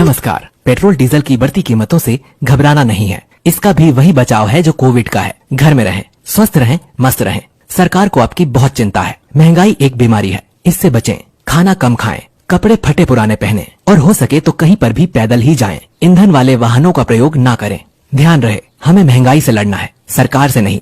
नमस्कार। Petrol diesel की बढ़ती कीमतों से घबराना नहीं है। इसका भी वही बचाव है जो कोविड का है। घर में रहें, स्वस्थ रहें, मस्त रहें। सरकार को आपकी बहुत चिंता है। महंगाई एक बीमारी है, इससे बचें। खाना कम खाएं, कपड़े फटे पुराने पहने और हो सके तो कहीं पर भी पैदल ही जाएं। ईंधन वाले वाहनों का प्रयोग ना करें। ध्यान रहे, हमें महंगाई से लड़ना है, सरकार से नहीं।